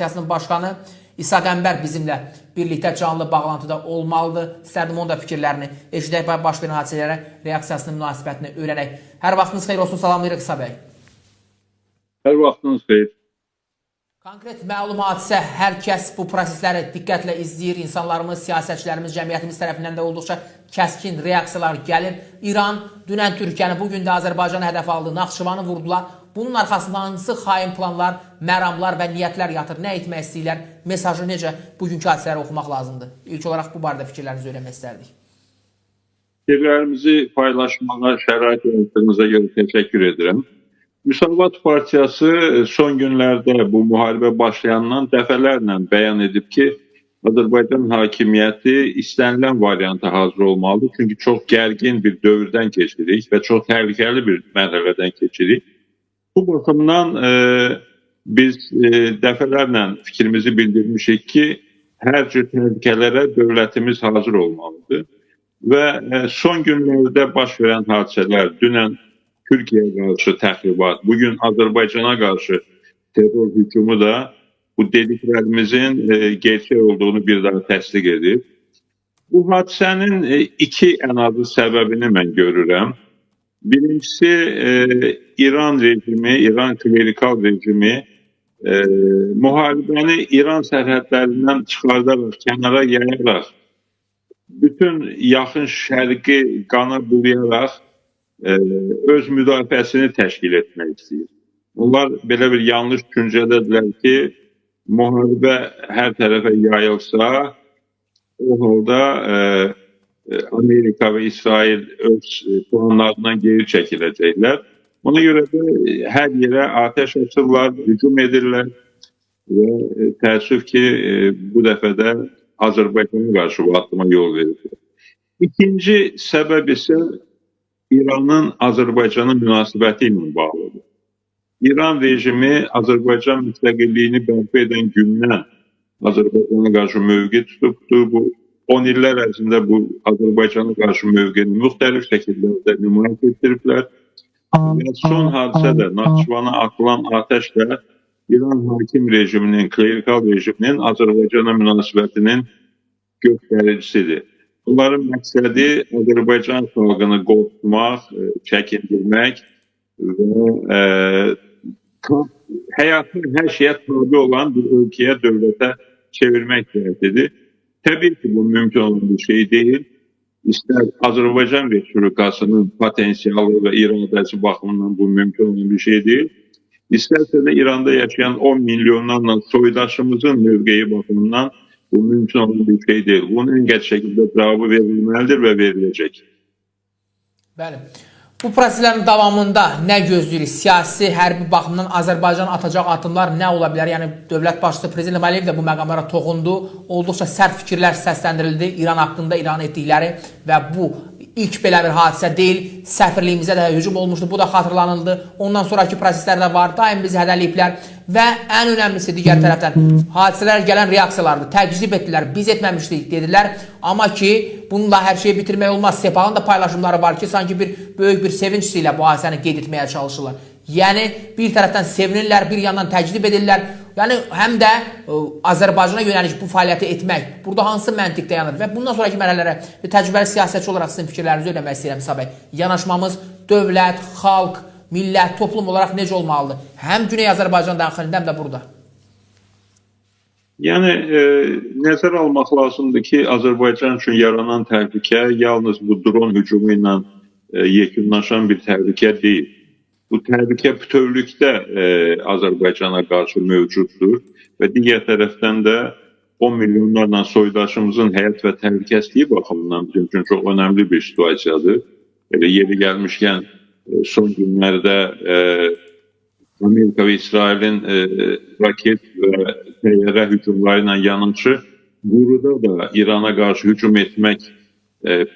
Partiyasının başkanı İsa Qəmbər bizimlə birlikdə canlı bağlantıda olmalıdır. İstərdim onun da fikirlərini eşidək, baş verən hadisələrə reaksiyasının münasibətini öyrənək. Hər vaxtınız xeyir olsun, salamlayırıq İsa bəy. Hər vaxtınız xeyir. Konkret məlum hadisə, hər kəs bu prosesləri diqqətlə izləyir. İnsanlarımız, siyasətçilərimiz, cəmiyyətimiz tərəfindən də olduqca kəskin reaksiyalar gəlir. İran dünən Türkiyəni, bugün də Azərbaycanı hədəf aldı, Naxçıvanı vurdular. Bunun arxasında hansı xain planlar, məramlar və niyyətlər yatır? Nə etmək istəyirlər? Mesajı necə bugünkü hadisələri oxumaq lazımdır? İlk olaraq bu barədə fikirlərinizi öyrənmək istərdik. Fikirlərimizi paylaşmağa şərait yaratdığınıza görə təşəkkür edirəm. Müsavat Partiyası son günlərdə bu müharibə başlayandan dəfələrlə bəyan edib ki, Azərbaycan hakimiyyəti istənilən varianta hazır olmalıdır. Çünki çox gərgin bir dövrdən keçirik və çox təhlükəli bir mərhələdən keçirik. Bu baxımdan biz dəfələrlə fikrimizi bildirmişik ki, hər cür təhlükələrə dövlətimiz hazır olmalıdır. Və son günlərdə baş verən hadisələr, dünən Türkiyəyə qarşı təxribat, bugün Azərbaycana qarşı terror hücumu da bu dediklərimizin gerçək olduğunu bir daha təsdiq edir. Bu hadisənin iki ən azı səbəbini mən görürəm. Birincisi İran rejimi, İran klerikal rejimi müharibəni İran sərhədlərindən çıxardaraq, kənara yayaraq, bütün yaxın şərqi qana bulayaraq öz müdafiəsini təşkil etmək istəyir. Onlar belə bir yanlış düşüncədədirlər ki, müharibə hər tərəfə yayılsa, o halda Amerika və İsrail öz planlarından geri çəkiləcəklər. Ona görə də hər yerə atəş açırlar, hücum edirlər və təəssüf ki, bu dəfə də Azərbaycana qarşı bu addıma yol verir. İkinci səbəb isə İranın Azərbaycana münasibəti ilə bağlıdır. İran rejimi Azərbaycan müstəqilliyini bərpa edən gündən Azərbaycana qarşı mövqe tutubdur. Bu 10 illər ərzində bu Azərbaycana qarşı mövqeni müxtəlif şəkillərdə nümayiş etdiriblər. Və son hadisə də Naxçıvana atılan atəş də İran hakim rejiminin, klerikal rejiminin Azərbaycana münasibətinin göstəricisidir. Bunların məqsədi Azərbaycan xalqını qorxutmaq, çəkindirmək və həyatın hər şeyə tabi olan bir ölkəyə, dövlətə çevirmək cəhətidir. Təbii ki, bu mümkün olan bir şey deyil. İstər Azərbaycan Respublikasının potensialı və iradəsi baxımından bu mümkün olan bir şey deyil. İstərsə də İranda yaşayan 10 milyonlarla soydaşımızın mövqeyi baxımından bu mümkün olan bir şey deyil. Bunun ən qəti şəkildə cavabı verilməlidir və veriləcək. Bəli. Bu proseslərin davamında nə gözləyirik? Siyasi, hərbi baxımdan Azərbaycan atacaq addımlar nə ola bilər? Yəni, dövlət başçısı Prezident Əliyev də bu məqamlara toxundu. Olduqca sərt fikirlər səsləndirildi İran haqqında, İran etdikləri və bu ilk belə bir hadisə deyil. Səfirliyimizə də hücum olmuşdu, bu da xatırlanıldı. Ondan sonraki proseslər də var, daim bizi hədəliyiblər və ən önəmlisi digər tərəfdən hadisələr gələn reaksiyalardır. Təqzib etdilər, biz etməmişdik dedilər. Amma ki, bununla hər şeyi bitirmək olmaz. Sepahın da paylaşımları var ki, sanki bir böyük bir sevinç ilə bu hadisəni qeyd etməyə çalışırlar. Yəni, bir tərəfdən sevinirlər, bir yandan təcdib edirlər. Yəni, həm də Azərbaycana yönəlik bu fəaliyyəti etmək. Burada hansı məntiq dayanır? Və bundan sonraki mərhələlərə təcrübəli siyasətçi olaraq sizin fikirlərinizi öyrənmək istəyirəm İsa bəy. Yanaşmamız dövlət, xalq, millət, toplum olaraq necə olmalıdır? Həm Güney Azərbaycan daxilində, həm də burada. Yəni, nəzər almaq lazımdır ki, Azərbaycan üçün yaranan təhlükə yalnız bu dron hücumu ilə yekunlaşan bir təhlükə deyil. Bu təhlükə bütövlükdə Azərbaycana qarşı mövcuddur və digər tərəfdən də 10 milyonlarla soydaşımızın həyat və təhlükəsizliyi baxımından bizim üçün çox önəmli bir situasiyadır. Yeri gəlmişkən son günlərdə Amerika və İsrailin raket və təyyarə hücumları ilə yanaşı Quruda da İrana qarşı hücum etmək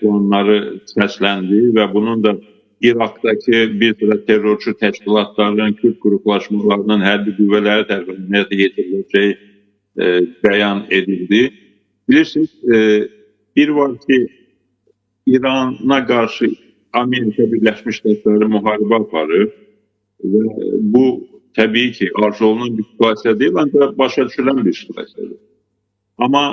planları səsləndi və bunun da İraqdakı bir sıra terrorçu təşkilatlarının, Kürt qruplaşmalarının hərbi qüvvələri tərəfindən həyata yetiriləcəyi bəyan edildi. Bilirsiniz, bir var ki, İrana qarşı Amerika Birləşmiş Ştatları müharibə aparır və bu Təbii ki, arzu olunan bir situasiya deyil, ancaq başa düşülən bir situasiyadır. Amma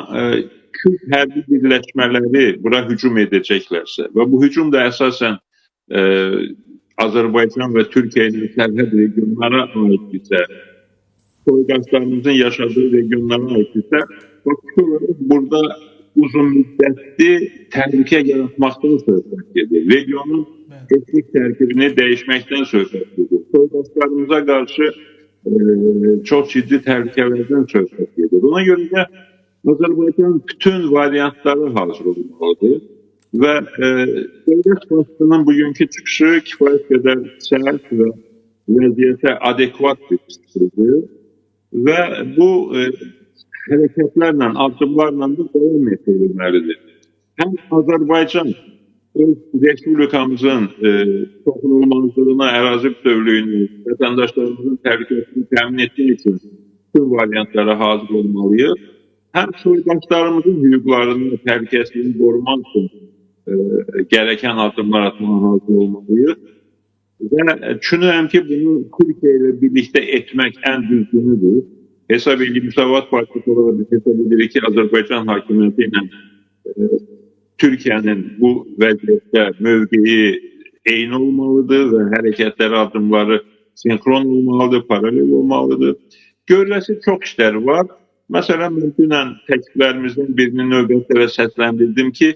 Kürt hərbi birləşmələri bura hücum edəcəklərsə və bu hücum da əsasən Azərbaycan və Türkiyənin sərhəd regionlara aiddirsə, soydaşlarımızın yaşadığı regionlara aiddirsə, burada uzun müddətli təhlükə yaratmaqdan söhbət gedir. Regionun etnik tərkibini dəyişməkdən söhbət gedir. Soydaşlarımıza qarşı çox ciddi təhlükələrdən söhbət gedir. Ona görə də Azərbaycan bütün variantları hazır olmalıdır və dövlət başçısının bugünkü çıxışı kifayət qədər sərt və vəziyyətə adekvat bir çıxışıdır və bu hərəkətlərlə, addımlarla da davam etdirilməlidir. Həm Azərbaycan öz Respublikamızın toxunulmazlığına, ərazi bütövlüyünü, vətəndaşlarımızın təhlükəsini təmin etmək üçün bütün variantlara hazır olmalıyıq. Həm soydaşlarımızın hüquqlarını, təhlükəsini qorumaq üçün gereken addımlar atmaya hazır olmalıyız. Və düşünürəm ki, bunu Türkiyə ilə birlikdə etmək ən düzgünüdür. Hesab edildiği Müsavat Partisi olarak biz hesab edirik ki Azerbaycan hakimiyeti ile Türkiye'nin bu vəziyyətdə mövqeyi eyni olmalıdır ve hareketleri, adımları senkron olmalıdır, paralel olmalıdır. Görüləsi çox işler var. Mesela mümkünən təkliflərimizdən birini növbətdə və səsləndirdim ki,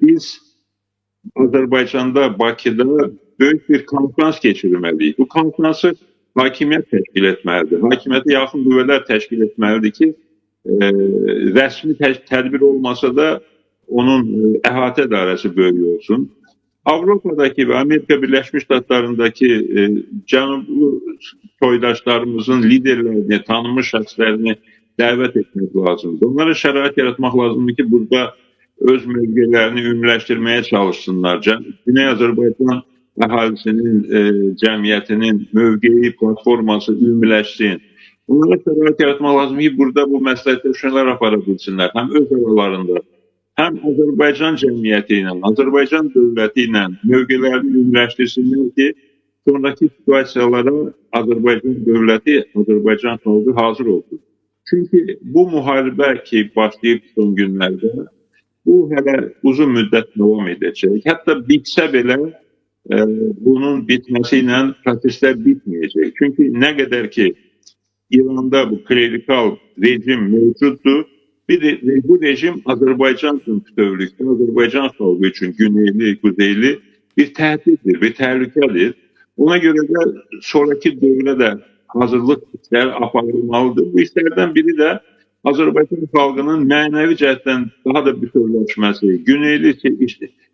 biz Azerbaycan'da, Bakıda büyük bir konferans geçirmeliyiz. Bu konferansı hakimiyyət təşkil etməlidir. Hakimiyyətə yaxın qüvvələr təşkil etməlidir ki, rəsmi tədbir olmasa da onun əhatə dairəsi böyük olsun. Avropadakı və Amerika Birləşmiş Ştatlarındakı cənublu soydaşlarımızın liderlərini, tanınmış şəxslərini dəvət etmək lazımdır. Onlara şərait yaratmaq lazımdır ki, burada öz mövqelərini ümumiləşdirməyə çalışsınlar. Güney Azərbaycan əhalisinin, cəmiyyətinin mövqeyi, platforması ümumiləşsin. Onlara şərait yaratmaq lazım ki, burada bu məsləhətləşmələr apara bilsinlər. Həm öz aralarında, həm Azərbaycan cəmiyyəti ilə, Azərbaycan dövləti ilə mövqelərini ümumiləşdirsinlər ki, sonraki situasiyalara Azərbaycan dövləti, Azərbaycan xalqı hazır olsun. Çünki bu müharibə ki, başlayıb son günlərdə, bu hələ uzun müddət davam edəcək. Hətta bitsə belə, bunun bitməsi ilə proseslər bitməyəcək. Çünki nə qədər ki İranda bu klerikal rejim mevcuddur, bu rejim Azərbaycan üçün bütövlükdə, Azərbaycan xalqı üçün güneyli, kuzeyli bir təhdiddir, bir təhlükədir. Ona görə də sonraki dövrə də hazırlıq işləri aparılmalıdır. Bu işlərdən biri də Azərbaycan xalqının mənəvi cəhətdən daha da bütövləşməsi, güneyli,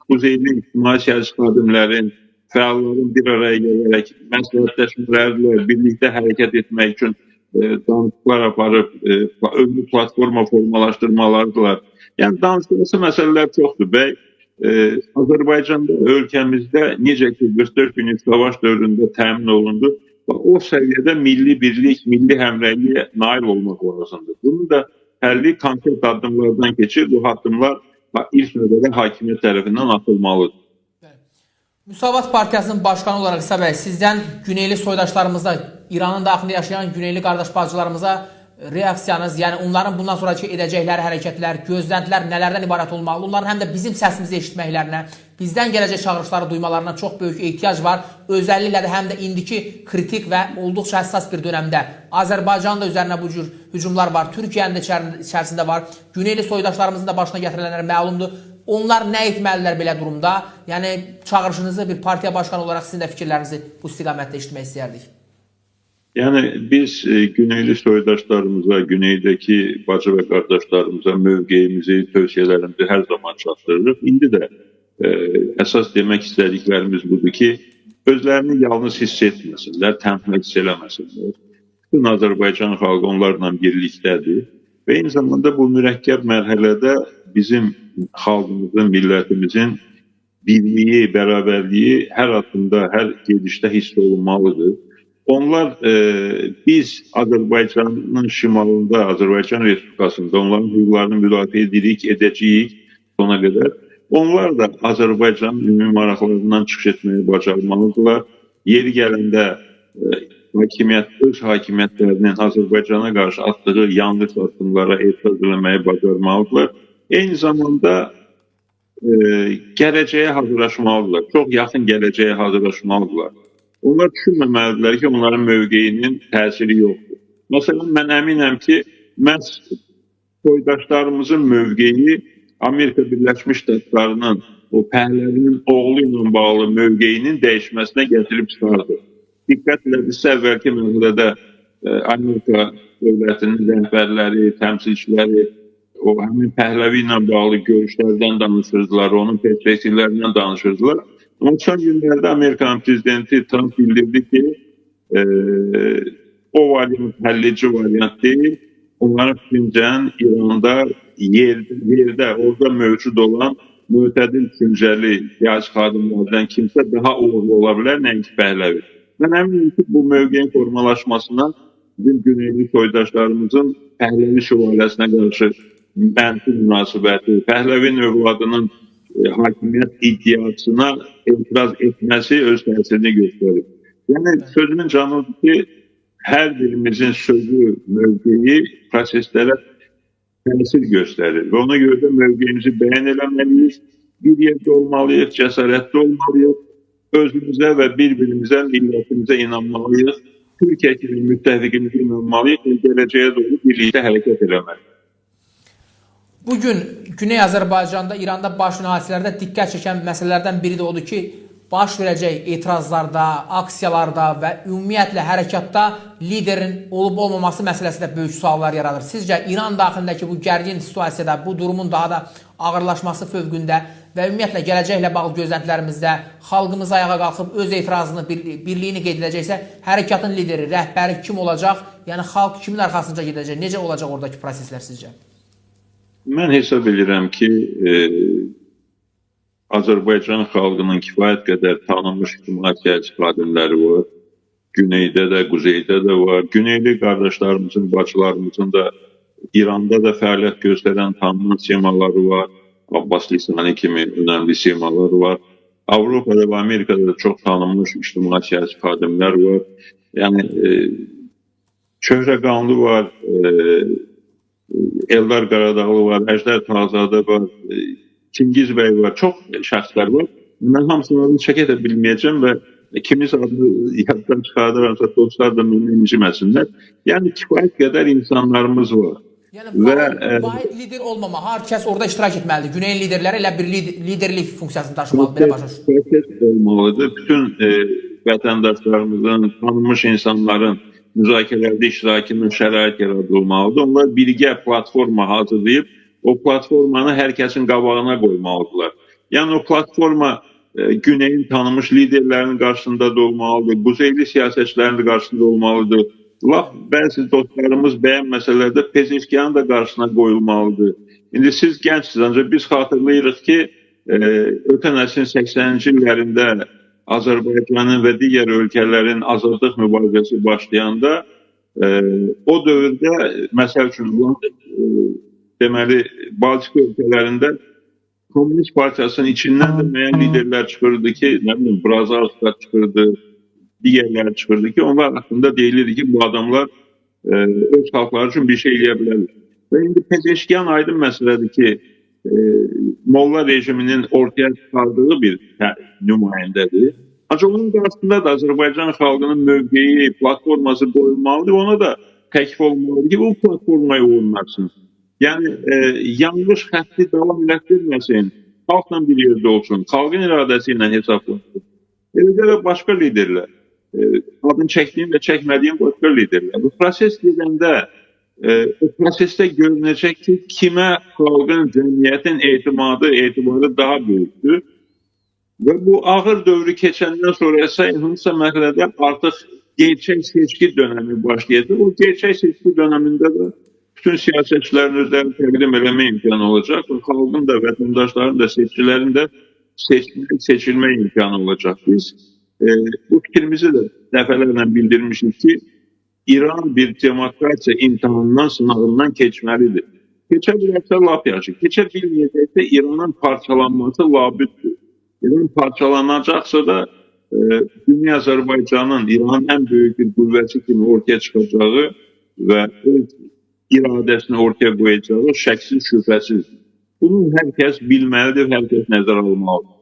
kuzeyli ictimai siyasi xadimlərin, fəalların bir araya gələrək məsləhətləşmələrlə birlikdə hərəkət etmək üçün danışıqlar aparıb, ümumi platforma formalaşdırmalardılar. Yəni, danışılması məsələlər çoxdur. Və Azərbaycanda, ölkəmizdə necə ki 44 günlük savaş dövründə təmin olundu, o səviyyədə milli birlik, milli həmrəyliyə nail olmaq lazımdır. Bunun da həlli konkret addımlardan keçir. Bu addımlar ilk növbədə hakimiyyət tərəfindən atılmalıdır. Müsavat Partiyasının başkanı olarak İsa bəy, sizdən güneyli soydaşlarımıza, İranın daxilində yaşayan güneyli qardaş bacılarımıza reaksiyanız, yəni onların bundan sonraki edəcəkləri hərəkətlər, gözləntilər nələrdən ibarət olmalı? Onların həm də bizim səsimizi eşitməklərinə, bizdən gələcək çağırışları duymalarına çox böyük ehtiyac var. Özəlliklə də həm də indiki kritik və olduqca həssas bir dönəmdə Azərbaycanın da üzərinə bu cür hücumlar var, Türkiyənin də içərisində var. Güneyli soydaşlarımızın da başına gətirilənlər məlumdur. Onlar nə etməlidirlər belə durumda? Yəni çağırışınızı bir partiya başkanı olaraq sizin də fikirlərinizi bu istiqamətdə eşitmək istəyərdik. Yəni biz güneyli soydaşlarımıza, güneydəki bacı və qardaşlarımıza mövqeyimizi, tövsiyələrimizi hər zaman çatdırırıq. İndi də əsas demək istədiklərimiz budur ki, özlərini yalnız hiss etməsinlər, tənha hiss eləməsinlər. Bütün Azərbaycan xalqı onlarla birlikdədir və eyni zamanda bu mürəkkəb mərhələdə bizim xalqımızın, millətimizin birliyi, bərabərliyi hər addımda, hər gedişdə hiss olunmalıdır. Onlar biz Azərbaycanın şimalında, Azərbaycan Respublikasında onların hüquqlarını müdafiə edirik, edəcəyik sona qədər. Onlar da Azərbaycanın ümumi maraqlarından çıxış etməyi bacarmalıdırlar. Yeri gələndə öz hakimiyyətlərinin Azərbaycana qarşı atdığı yanlış addımlara etiraz etməyi bacarmalıdırlar. Eyni zamanda gələcəyə hazırlaşmalıdırlar. Çox yaxın gələcəyə hazırlaşmalıdırlar. Onlar düşünməməlidirlər ki, onların mövqeyinin təsiri yoxdur. Məsələn, mən əminəm ki, məhz soydaşlarımızın mövqeyi Amerika Birləşmiş Ştatlarının o Pəhləvinin oğlu ilə bağlı mövqeyinin dəyişməsinə gətirib çıxardı. Diqqətlə bizə əvvəlki mövzuda Amerika dövlətinin rəhbərləri, təmsilçiləri o həmin Pəhləvi ilə bağlı görüşlərdən danışırdılar, onun perspektivlərindən danışırdılar. Ama son günlerde Amerikan prezidenti Trump bildirdi ki o varyant həllici varyant değil. Onların fikrincə İranda yerdə orada mövcud olan mütədil düşüncəli siyasi xadimlərdən kimsə daha uğurlu ola bilər, nəinki Pəhləvi. Mən əminəm ki, bu mövqeyin formalaşmasına bizim güneyli soydaşlarımızın Pəhləvi sülaləsinə qarşı mənfi münasibəti, Pəhləvin övladının hakimiyyət iddiasına etiraz etməsi öz təsirini göstərir. Yəni sözümün canıdır ki, hər birimizin sözü, mövqeyi proseslərə təsir göstərir. Və ona görə də mövqeyimizi bəyan eləməliyik, bir yerdə olmalıyıq, cəsarətli olmalıyıq, özümüzə və bir-birimizə, millətimizə inanmalıyıq, Türkiyə kimi müttəfiqimizə inanmalıyıq və gələcəyə doğru birlikdə hərəkət eləməliyik. Bugün Güney Azərbaycanda, İranda baş verən hadisələrdə diqqət çəkən məsələlərdən biri də odur ki, baş verəcək etirazlarda, aksiyalarda və ümumiyyətlə hərəkatda liderin olub-olmaması məsələsi də böyük suallar yaradır. Sizcə İran daxilindəki bu gərgin situasiyada, bu durumun daha da ağırlaşması fövqündə və ümumiyyətlə gələcəklə bağlı gözləntilərimizdə xalqımız ayağa qalxıb öz etirazını, birliyini qeyd edəcəksə, hərəkatın lideri, rəhbəri kim olacaq? Yəni xalq kimin arxasınca gedəcək? Necə olacaq oradakı proseslər sizcə? Mən hesab edirəm ki, Azərbaycan xalqının kifayət qədər tanınmış ictimai xadimləri var. Güneydə də, quzeydə də var. Güneyli qardaşlarımızın, bacılarımızın da İranda da fəaliyyət göstərən tanınan simaları var. Abbas Lisani kimi önəmli simaları var. Avropada və Amerikada da çox tanınmış ictimai xadimlər var. Yəni, Çöhrə Qanlı var, Eldar Qaradağlı var, Əjdər Tazadə var, Çingiz bəy var, çox şəxslər var. Mən hamısını adını çək edə bilməyəcəm və kimiz adını yaddan çıxardıramsa dostlar da mənə inciməsinlər. Yəni kifayət qədər insanlarımız var. Yəni vahid lider olmama, hər kəs orada iştirak etməlidir. Güneyin liderləri elə bir liderlik funksiyasını daşımalıdır, belə başa düşürəm. Proses olmalıdır. Bütün vətəndaşlarımızın, tanınmış insanların müzakirələrdə iştirakının şərait yaradılmalıdır. Onlar birgə platforma hazırlayıb o platformanı hər kəsin qabağına qoymalıdırlar. Yəni o platforma Güneyin tanınmış liderlərinin qarşısında da olmalıdır, quzeyli siyasətçilərin də qarşısında olmalıdır. Bəzi dostlarımız bəyənməsələr də Pezeşkiyanın da qarşısına qoyulmalıdır. İndi siz gəncsiniz, ancaq biz xatırlayırıq ki, ötən əsrin 80-ci illərində Azərbaycanın və digər ölkələrin azadlıq mübarizəsi başlayanda o dövrdə məsəl üçün deməli Baltik ölkələrində Komünist Partiyasının içindən də müəyyən liderlər çıxırdı ki, nə bilim Brazavska çıxırdı, digərlər çıxırdı ki, onlar haqqında deyilirdi ki, bu adamlar öz xalqları üçün bir şey eləyə bilərlər. Və indi Pezeşkiyan aydın məsələdir ki, Molla rejiminin ortaya çıxardığı bir nümayəndədir. Ancaq onun qarşısında da Azərbaycan xalqının mövqeyi, platforması qoyulmalıdır. Ona da təklif olmalıdır ki, bu platformaya uyulmasın. Yəni, yanlış xətti davam elətdirməsin, xalqla bir yerdə olsun, xalqın iradəsi ilə hesablasın. Eləcə də başqa liderlər, adını çəkdiyim və çəkmədiyim başqa liderlər. Bu proses gedəndə, o prosesdə görünəcək ki, kimə xalqın, cəmiyyətin etibarı daha böyükdür. Və bu ağır dövrü keçəndən sonra hansısa mərhələdə artıq gerçək seçki dönəmi başlayacaq. O gerçək seçki dönəmində də bütün siyasətçilərin özlərini təqdim eləmə imkanı olacaq. Xalqın da, vətəndaşların da, seçkilərin də seçilmə imkanı olacaq. Biz bu fikrimizi də dəfələrlə bildirmişik ki, İran bir demokratiya imtihanından, sınavından keçməlidir. Keçə bilərsə lap yaxşı, keçə bilməyəcəksə İranın parçalanması labüddür. İran parçalanacaqsa da dünya Azərbaycanın İranın ən böyük bir qüvvəsi kimi ortaya çıxacağı və öz iradəsini ortaya qoyacağı şəksiz şübhəsiz. Bunu hər kəs bilməlidir, hər kəs nəzərə almalıdır.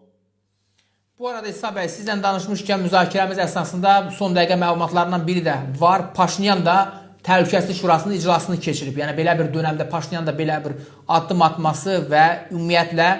Bu arada İsa bəy, sizlə danışmışkən müzakirəmiz əsasında son dəqiqə məlumatlarından biri də var. Paşinyan da Təhlükəsizlik Şurasının iclasını keçirib. Yəni belə bir dönəmdə Paşinyan da belə bir addım atması və ümumiyyətlə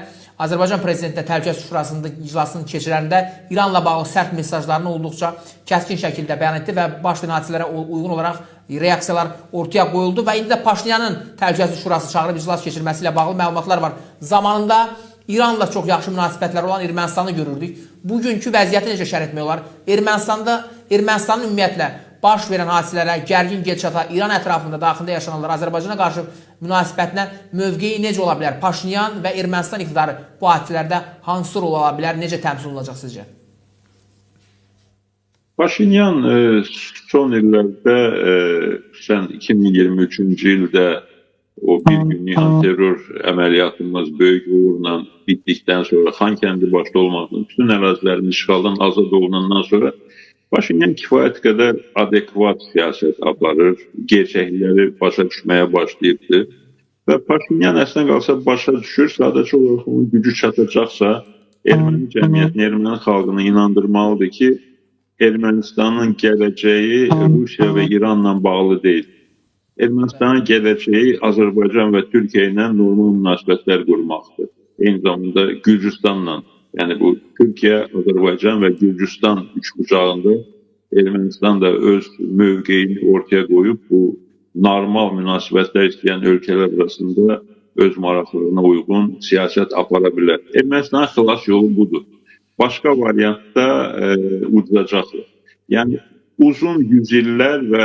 Azərbaycan Prezidenti Təhlükəsizlik Şurasının iclasını keçirəndə İranla bağlı sərt mesajlarını olduqca kəskin şəkildə bəyan etdi və baş verən hadisələrə uyğun olaraq reaksiyalar ortaya qoyuldu və indi də Paşinyanın Təhlükəsizlik Şurası çağırıb iclas keçirməsi ilə bağlı məlumatlar var. Zamanında İranla çox yaxşı münasibətlər olan Ermənistanı görürdük. Bugünkü vəziyyəti necə şərh etmək olar? Ermənistanın ümumiyyətlə baş verən hadisələrə, gərgin gedişata, İran ətrafında, daxilində yaşananlar, Azərbaycana qarşı münasibətinə mövqeyi necə ola bilər? Paşinyan və Ermənistan iqtidarı bu hadisələrdə hansı rol ola bilər? Necə təmsil olunacaq sizcə? Paşinyan son illərdə, xüsusən 2023-cü ildə o bir günlük terror əməliyyatımız böyük uğurla bitdikdən sonra, Xankəndi başda olmaqla bütün ərazilərin işğaldan azad olunandan sonra Paşinyan kifayət qədər adekvat siyasət aparır, gerçəkləri başa düşməyə başlayıbdı və Paşinyan əslində qalsa başa düşür, sadəcə olaraq onun gücü çatacaqsa erməni cəmiyyətini, erməni xalqını inandırmalıdır ki, Ermənistanın gələcəyi Rusiya və İranla bağlı deyil. Ermənistanın gələcəyi Azərbaycan və Türkiyə ilə normal münasibətlər qurmaqdır. Eyni zamanda Gürcüstanla, yəni bu Türkiyə, Azərbaycan və Gürcüstan üçbucağında Ermənistan da öz mövqeyini ortaya qoyub bu normal münasibətlər istəyən ölkələr arasında öz maraqlarına uyğun siyasət apara bilər. Ermənistanın xilas yolu budur. Başqa variantda udacaqlar. Yəni uzun yüzillər və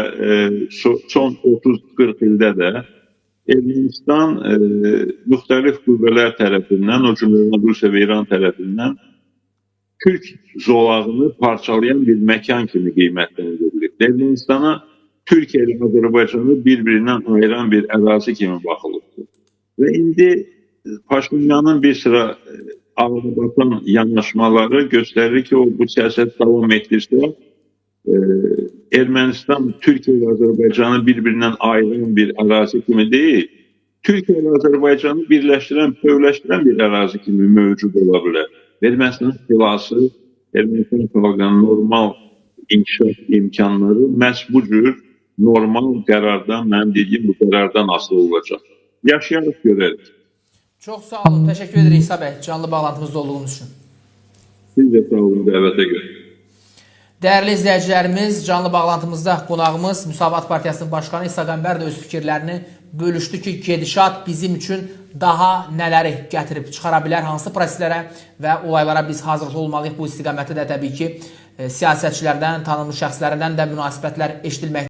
son 30-40 ildə də Ermənistan müxtəlif qüvvələr tərəfindən, o cümlədən Rusiya və İran tərəfindən Türk zolağını parçalayan bir məkan kimi qiymətləndirilir. Ermənistana Türkiyə ilə Azərbaycanı bir-birindən ayıran bir ərazi kimi baxılır. Və indi Paşinyanın bir sıra ağlabatan yanaşmaları göstərir ki, o bu siyasət davam etdirsə, Ermənistan Türkiyə və Azərbaycanı bir-birindən ayıran bir ərazi kimi deyil, Türkiyə və Azərbaycanı birləşdirən, bütövləşdirən bir ərazi kimi mövcud ola bilər. Ermənistanın xilası, Ermənistan xalqının normal inkişaf imkanları məhz bu cür normal qərardan, mənim dediyim bu qərardan asılı olacaq. Yaşayarıq, görərik. Çox sağ olun, təşəkkür edirik İsa bəy, canlı bağlantımızda olduğunuz üçün. Siz də sağ olun, dəvətə görə. Dəyərli izləyicilərimiz, canlı bağlantımızda qonağımız Müsavat Partiyasının Başqanı İsa Qəmbər də öz fikirlərini bölüşdü ki, gedişat bizim üçün daha nələri gətirib çıxara bilər, hansı proseslərə və olaylara biz hazırlıqlı olmalıyıq. Bu istiqamətdə də təbii ki, siyasətçilərdən, tanınmış şəxslərdən də münasibətlər eşidilməkdir.